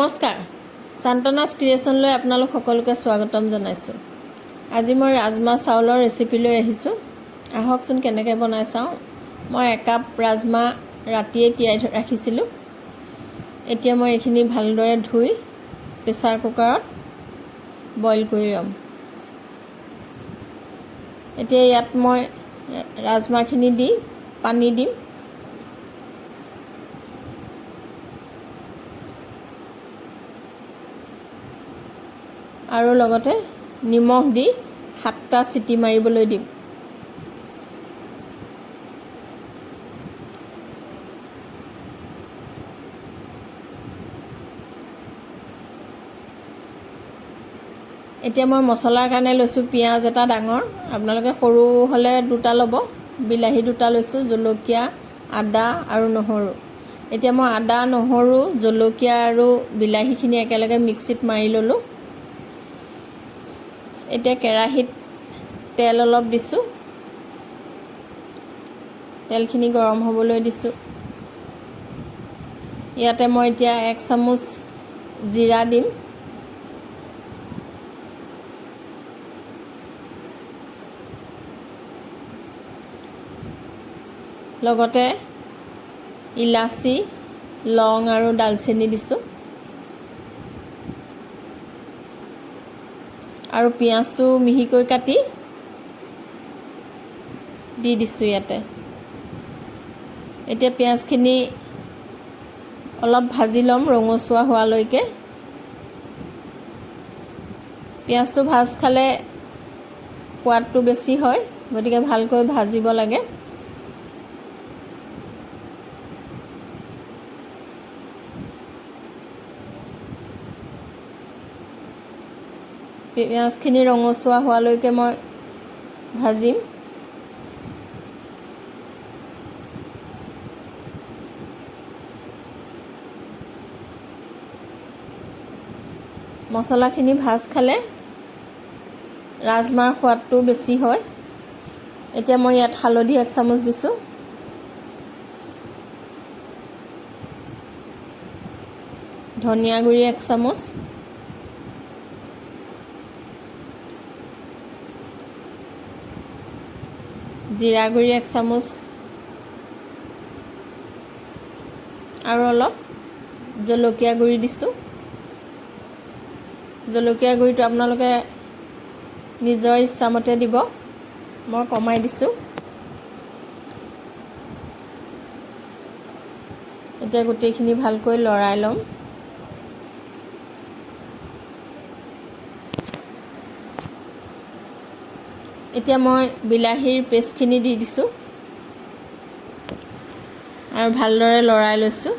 নমস্কাৰ সান্তনা ক্ৰিয়েশ্যনলৈ আপোনালোক সকলোকে স্বাগতম জনাইছোঁ। আজি মই ৰাজমা চাউলৰ ৰেচিপি লৈ আহিছোঁ। আহকচোন কেনেকৈ বনাই চাওঁ। মই 1 কাপ ৰাজমা ৰাতিয়ে তিয়াই ৰাখিছিলোঁ। এতিয়া মই এইখিনি ভালদৰে ধুই প্ৰেছাৰ কুকাৰত বইল কৰি ল'ম। এতিয়া ইয়াত মই ৰাজমাখিনি দি পানী দিম। আৰু লগতে নিমখ দি 7টা চিটি মাৰিবলৈ দিম। এতিয়া মই মছলাৰ কাৰণে লৈছোঁ পিঁয়াজ এটা ডাঙৰ, আপোনালোকে সৰু হ'লে 2টা ল'ব। বিলাহী 2টা লৈছোঁ, জলকীয়া, আদা আৰু নহৰু। এতিয়া মই আদা, নহৰু, জলকীয়া আৰু বিলাহীখিনি একেলগে মিক্সিত মাৰি ল'লোঁ। এতিয়া কেৰাহীত তেল অলপ দিছোঁ। তেলখিনি গৰম হ'বলৈ দিছোঁ। ইয়াতে মই এতিয়া 1 চামুচ জিৰা দিম। লগতে ইলাচি, লং আৰু ডালচেনি দিছোঁ। আৰু পিঁয়াজটো মিহিকৈ কাটি দি দিছোঁ ইয়াতে। এতিয়া পিঁয়াজখিনি অলপ ভাজি ল'ম ৰঙচুৱা হোৱালৈকে। পিঁয়াজটো ভাজ খালে সোৱাদটো বেছি হয়, গতিকে ভালকৈ ভাজিব লাগে। পিঁয়াজখিনি ৰঙচুৱা হোৱালৈকে মই ভাজিম। মছলাখিনি ভাজ খালে ৰাজমাৰ সোৱাদটো বেছি হয়। এতিয়া মই ইয়াত হালধি 1 চামুচ দিছোঁ। ধনিয়া গুড়ি 1 চামুচ, জিৰা গুড়ি 1 চামুচ আৰু অলপ জলকীয়া গুড়ি দিছোঁ। জলকীয়া গুড়িটো আপোনালোকে নিজৰ ইচ্ছামতে দিব, মই কমাই দিছোঁ। এতিয়া গোটেইখিনি ভালকৈ লৰাই ল'ম। এতিয়া মই বিলাহীৰ পেষ্টখিনি দি দিছোঁ আৰু ভালদৰে লৰাই লৈছোঁ।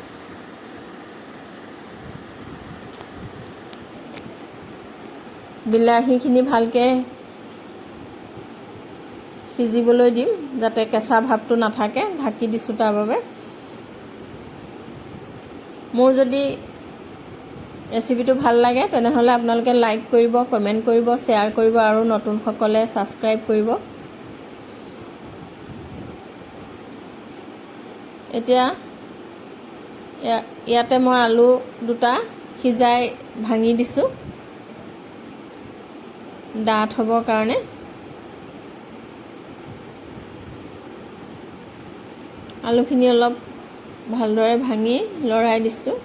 বিলাহীখিনি ভালকৈ সিজিবলৈ দিম, যাতে কেঁচা ভাৱটো নাথাকে। ঢাকি দিছোঁ তাৰ বাবে। মোৰ যদি ৰেচিপিটো ভাল লাগে তেনেহ'লে আপোনালোকে লাইক কৰিব, কমেণ্ট কৰিব, শ্বেয়াৰ কৰিব আৰু নতুনসকলে ছাবস্ক্ৰাইব কৰিব। এতিয়া ইয়াতে মই আলু 2টা সিজাই ভাঙি দিছোঁ ডাঠ হ'বৰ কাৰণে। আলুখিনি অলপ ভালদৰে ভাঙি লৰাই দিছোঁ।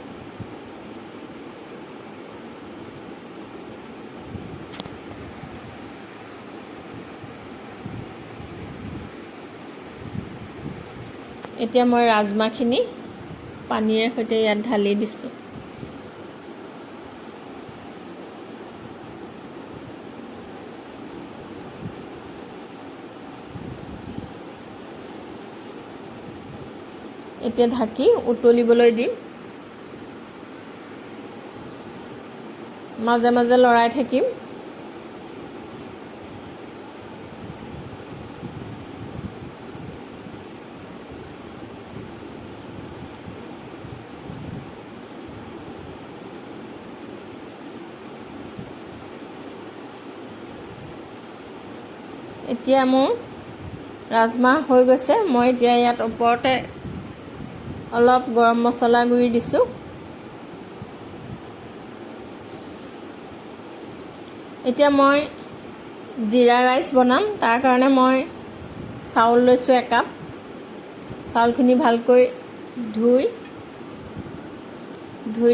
এতিয়া মই ৰাজমাখিনি পানীৰে সৈতে ইয়াত ঢালি দিছোঁ। এতিয়া ঢাকি উতলিবলৈ দিম। মাজে মাজে লৰাই থাকিম। এতিয়া মোৰ ৰাজমা হৈ গৈছে। মই এতিয়া ইয়াত ওপৰতে অলপ গৰম মছলা গুড়ি দিছোঁ। এতিয়া মই জিৰা ৰাইচ বনাম। তাৰ কাৰণে মই চাউল লৈছোঁ 1 কাপ। চাউলখিনি ভালকৈ ধুই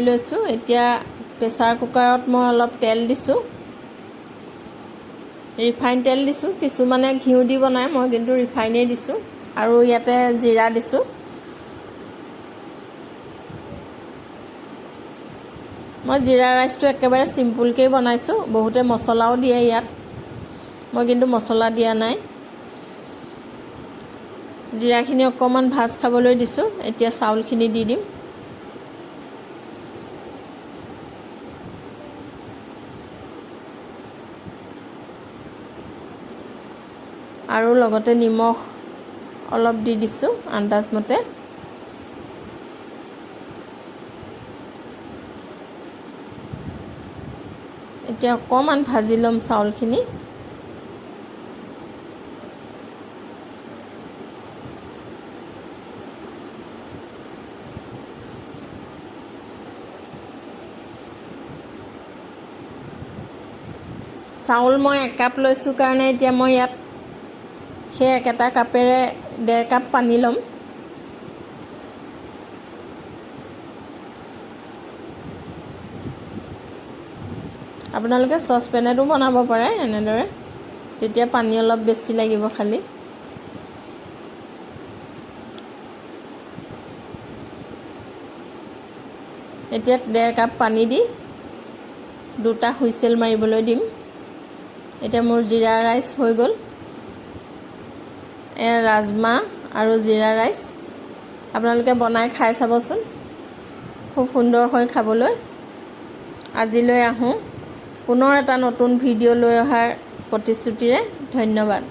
লৈছোঁ। এতিয়া প্ৰেছাৰ কুকাৰত মই অলপ তেল দিছোঁ, ৰিফাইন তেল দিছোঁ। কিছুমানে ঘিউ দি বনায়, মই কিন্তু ৰিফাইনেই দিছোঁ। আৰু ইয়াতে জিৰা দিছোঁ। মই জিৰা ৰাইচটো একেবাৰে চিম্পুলকৈ বনাইছোঁ। বহুতে মছলাও দিয়ে ইয়াত, মই কিন্তু মছলা দিয়া নাই। জিৰাখিনি অকণমান ভাজ খাবলৈ দিছোঁ। এতিয়া চাউলখিনি দি দিম। আৰু লগতে নিমখ অলপ দি দিছোঁ আন্দাজমতে। এতিয়া অকণমান ভাজি ল'ম চাউলখিনি। চাউল মই 1 কাপ লৈছোঁ কাৰণে এতিয়া মই ইয়াত সেই একেটা কাপেৰে 1.5 কাপ পানী ল'ম। আপোনালোকে চচপেনতো বনাব পাৰে এনেদৰে, তেতিয়া পানী অলপ বেছি লাগিব খালি। এতিয়া 1.5 কাপ পানী দি 2টা হুইচেল মাৰিবলৈ দিম। এতিয়া মোৰ জিৰা ৰাইচ হৈ গ'ল। এয়া ৰাজমা আৰু জিৰা ৰাইচ। আপোনালোকে বনাই খাই চাবচোন, খুব সুন্দৰ হয় খাবলৈ। আজিলৈ আহোঁ, পুনৰ এটা নতুন ভিডিঅ' লৈ অহাৰ প্ৰতিশ্ৰুতিৰে। ধন্যবাদ।